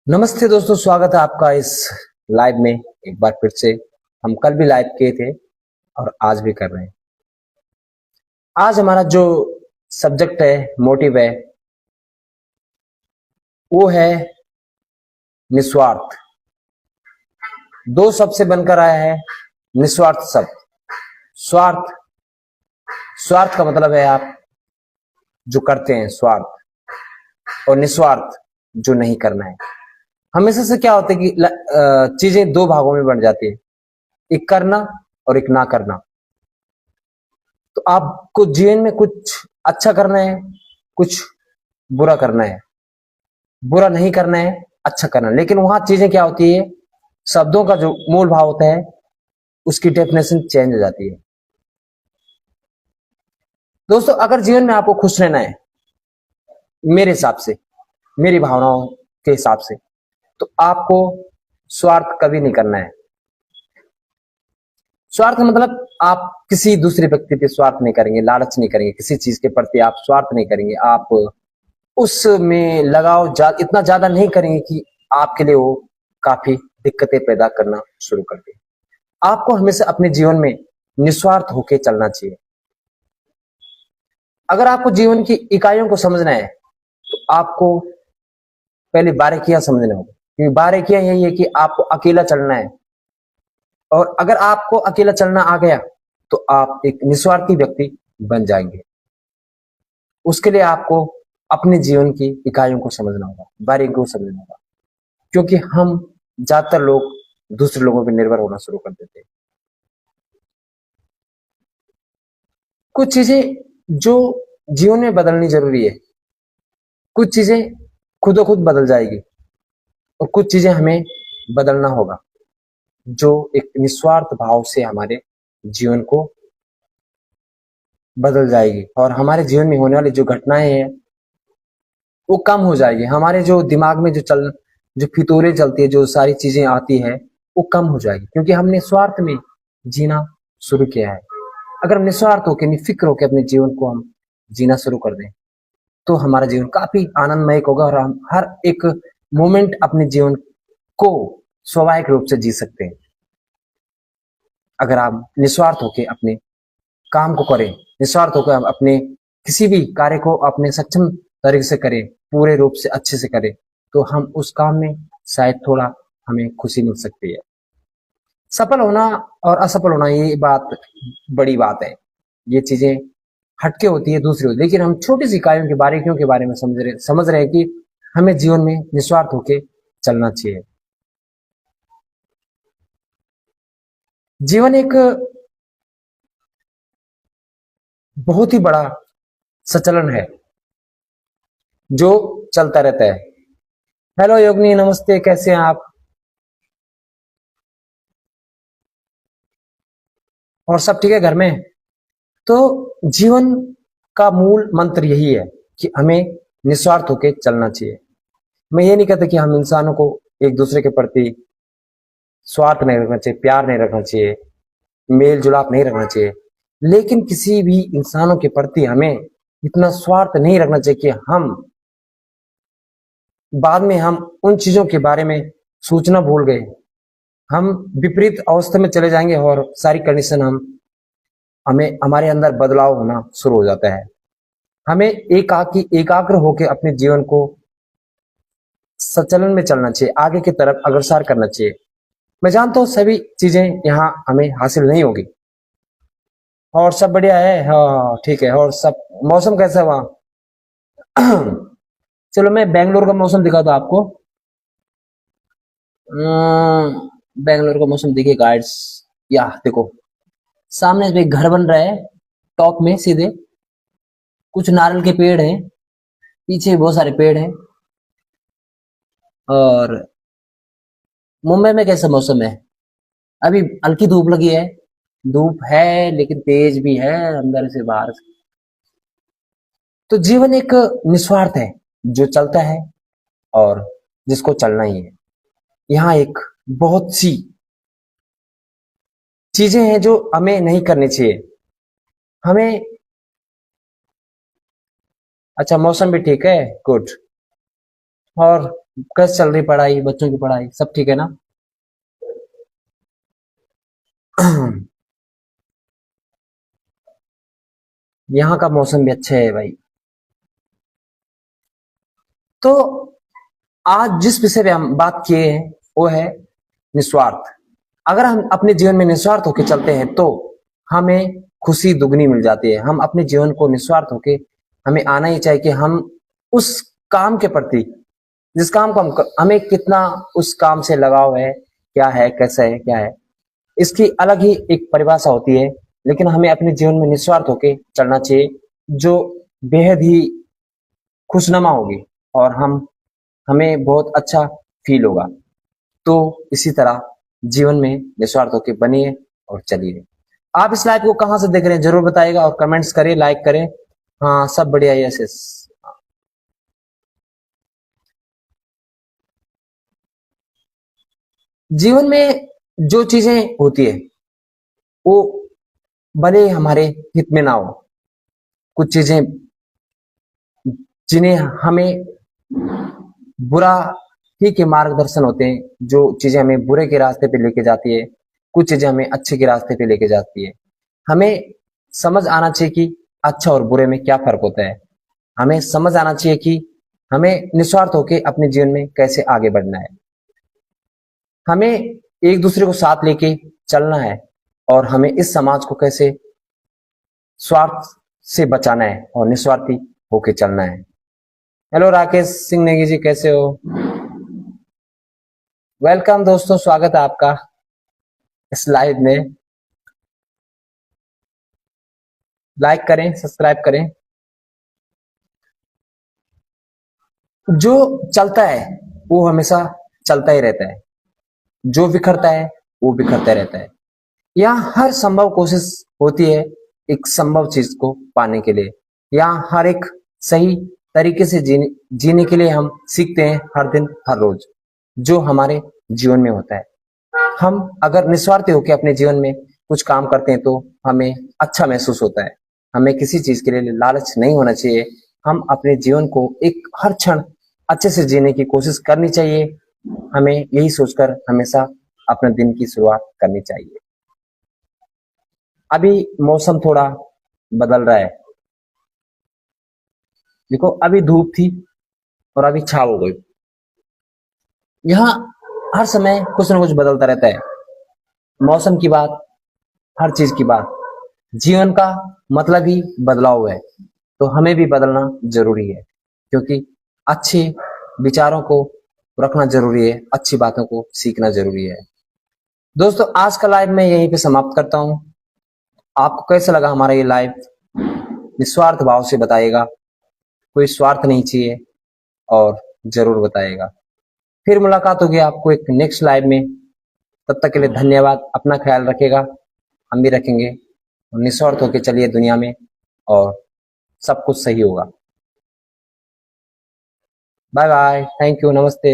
नमस्ते दोस्तों, स्वागत है आपका इस लाइव में। एक बार फिर से हम कल भी लाइव किए थे और आज भी कर रहे हैं। आज हमारा जो सब्जेक्ट है, मोटिव है, वो है निस्वार्थ। दो शब्द से बनकर आया है निस्वार्थ शब्द। स्वार्थ, स्वार्थ का मतलब है आप जो करते हैं स्वार्थ, और निस्वार्थ जो नहीं करना है। हमेशा से क्या होता है कि चीजें दो भागों में बन जाती है, एक करना और एक ना करना। तो आपको जीवन में कुछ अच्छा करना है, कुछ बुरा करना है। बुरा नहीं करना है, अच्छा करना है। लेकिन वहां चीजें क्या होती है, शब्दों का जो मूल भाव होता है उसकी डेफिनेशन चेंज हो जाती है। दोस्तों, अगर जीवन में आपको खुश रहना है, मेरे हिसाब से, मेरी भावनाओं के हिसाब से, तो आपको स्वार्थ कभी नहीं करना है। स्वार्थ मतलब आप किसी दूसरे व्यक्ति पे स्वार्थ नहीं करेंगे, लालच नहीं करेंगे, किसी चीज के प्रति आप स्वार्थ नहीं करेंगे। आप उसमें लगाव इतना ज्यादा नहीं करेंगे कि आपके लिए वो काफी दिक्कतें पैदा करना शुरू कर दे। आपको हमेशा अपने जीवन में निस्वार्थ होकर चलना चाहिए। अगर आपको जीवन की इकाइयों को समझना है तो आपको पहले बारीकियां समझना होगा, क्योंकि बारीकियां यही है कि आपको अकेला चलना है। और अगर आपको अकेला चलना आ गया तो आप एक निस्वार्थी व्यक्ति बन जाएंगे। उसके लिए आपको अपने जीवन की इकाइयों को समझना होगा, बारीकियों को समझना होगा, क्योंकि हम ज्यादातर लोग दूसरे लोगों पर निर्भर होना शुरू कर देते हैं। कुछ चीजें जो जीवन में बदलनी जरूरी है, कुछ चीजें खुद ब खुद बदल जाएगी, और कुछ चीजें हमें बदलना होगा जो एक निस्वार्थ भाव से हमारे जीवन को बदल जाएगी। और हमारे जीवन में होने वाली जो घटनाएं हैं वो कम हो जाएगी। हमारे जो दिमाग में जो फितूरें चलती है, जो सारी चीजें आती है, वो कम हो जाएगी, क्योंकि हमने स्वार्थ में जीना शुरू किया है। अगर हम निस्वार्थ होकर, निफिक्र होकर अपने जीवन को हम जीना शुरू कर दें तो हमारा जीवन काफी आनंदमय होगा और हम हर एक मोमेंट अपने जीवन को स्वाभाविक रूप से जी सकते हैं। अगर आप निस्वार्थ होकर अपने काम को करें, निस्वार्थ होकर हम अपने किसी भी कार्य को अपने सक्षम तरीके से करें, पूरे रूप से अच्छे से करें, तो हम उस काम में शायद थोड़ा हमें खुशी मिल सकती है। सफल होना और असफल होना, ये बात बड़ी बात है। ये चीजें हटके होती है, दूसरी होती है। लेकिन हम छोटी सी इकाइयों के बारीकियों के बारे में समझ रहे हैं कि हमें जीवन में निस्वार्थ होकर चलना चाहिए। जीवन एक बहुत ही बड़ा संचलन है जो चलता रहता है। हेलो योगनी, नमस्ते, कैसे हैं आप? और सब ठीक है घर में? तो जीवन का मूल मंत्र यही है कि हमें निस्वार्थ होकर चलना चाहिए। मैं ये नहीं कहता कि हम इंसानों को एक दूसरे के प्रति स्वार्थ नहीं रखना चाहिए, प्यार नहीं रखना चाहिए, मेल जुलाप नहीं रखना चाहिए, लेकिन किसी भी इंसानों के प्रति हमें इतना स्वार्थ नहीं रखना चाहिए कि हम बाद में हम उन चीजों के बारे में सोचना भूल गए, हम विपरीत अवस्था में चले जाएंगे और सारी कंडीशन हमें हमारे अंदर बदलाव होना शुरू हो जाता है। हमें एकाग्र होकर अपने जीवन को संचलन में चलना चाहिए, आगे की तरफ अग्रसर करना चाहिए। मैं जानता हूँ सभी चीजें यहाँ हमें हासिल नहीं होगी। और सब बढ़िया है? हाँ ठीक है। और सब मौसम कैसा है वहाँ? चलो मैं बेंगलोर का मौसम दिखाता हूँ आपको। बेंगलोर का मौसम देखिए गाइड्स, या देखो सामने एक घर बन रहा है टॉप में सीधे, कुछ नारियल के पेड़ हैं, पीछे बहुत सारे पेड़ हैं। और मुंबई में कैसा मौसम है? अभी हल्की धूप लगी है, धूप है लेकिन तेज भी है अंदर से बाहर से। तो जीवन एक निस्वार्थ है जो चलता है और जिसको चलना ही है। यहाँ एक बहुत सी चीजें हैं जो हमें नहीं करनी चाहिए। हमें, अच्छा मौसम भी ठीक है, गुड। और कैसे चल रही पढ़ाई, बच्चों की पढ़ाई सब ठीक है ना? यहाँ का मौसम भी अच्छा है भाई। तो आज जिस विषय पे हम बात किए हैं वो है निस्वार्थ। अगर हम अपने जीवन में निस्वार्थ होकर चलते हैं तो हमें खुशी दुगनी मिल जाती है। हम अपने जीवन को निस्वार्थ होके हमें आना ही चाहिए कि हम उस काम के प्रति, जिस काम को हमें कितना उस काम से लगाव है, क्या है, कैसा है, क्या है, इसकी अलग ही एक परिभाषा होती है। लेकिन हमें अपने जीवन में निस्वार्थ होके चलना चाहिए, जो बेहद ही खुशनुमा होगी और हमें बहुत अच्छा फील होगा। तो इसी तरह जीवन में निस्वार्थ होके बनिए और चलिए। आप इस लाइव को कहां से देख रहे हैं जरूर बताइएगा और कमेंट्स करें, लाइक करें। हाँ, सब बढ़िया। Yes yes. जीवन में जो चीजें होती है वो भले हमारे हित में ना हो, कुछ चीजें जिन्हें हमें बुरा ही के मार्गदर्शन होते हैं, जो चीजें हमें बुरे के रास्ते पे लेके जाती है, कुछ चीजें हमें अच्छे के रास्ते पे लेके जाती है। हमें समझ आना चाहिए कि अच्छा और बुरे में क्या फर्क होता है। हमें समझ आना चाहिए कि हमें निस्वार्थ होकर अपने जीवन में कैसे आगे बढ़ना है। हमें एक दूसरे को साथ लेके चलना है और हमें इस समाज को कैसे स्वार्थ से बचाना है और निस्वार्थी होके चलना है। हेलो राकेश सिंह नेगी जी, कैसे हो? वेलकम दोस्तों, स्वागत है आपका इस लाइव में। लाइक करें, सब्सक्राइब करें। जो चलता है वो हमेशा चलता ही रहता है, जो बिखरता है वो बिखरता रहता है। यहाँ हर संभव कोशिश होती है एक संभव चीज को पाने के लिए। यहाँ हर एक सही तरीके से जीने के लिए हम सीखते हैं हर दिन, हर रोज, जो हमारे जीवन में होता है। हम अगर निस्वार्थी होकर अपने जीवन में कुछ काम करते हैं तो हमें अच्छा महसूस होता है। हमें किसी चीज के लिए लालच नहीं होना चाहिए। हम अपने जीवन को एक हर क्षण अच्छे से जीने की कोशिश करनी चाहिए। हमें यही सोचकर हमेशा अपने दिन की शुरुआत करनी चाहिए। अभी मौसम थोड़ा बदल रहा है। देखो, अभी धूप थी और अभी छाव हो गई। यहाँ हर समय कुछ ना कुछ बदलता रहता है। मौसम की बात, हर चीज की बात, जीवन का मतलब ही बदलाव है। तो हमें भी बदलना जरूरी है, क्योंकि अच्छे विचारों को रखना जरूरी है, अच्छी बातों को सीखना जरूरी है। दोस्तों, आज का लाइव मैं यहीं पे समाप्त करता हूँ। आपको कैसा लगा हमारा ये लाइव? निस्वार्थ भाव से बताइएगा, कोई स्वार्थ नहीं चाहिए, और जरूर बताइएगा। फिर मुलाकात होगी आपको एक नेक्स्ट लाइव में। तब तक के लिए धन्यवाद। अपना ख्याल रखिएगा, हम भी रखेंगे। निस्वार्थ होकर चलिए दुनिया में और सब कुछ सही होगा। बाय बाय, थैंक यू, नमस्ते।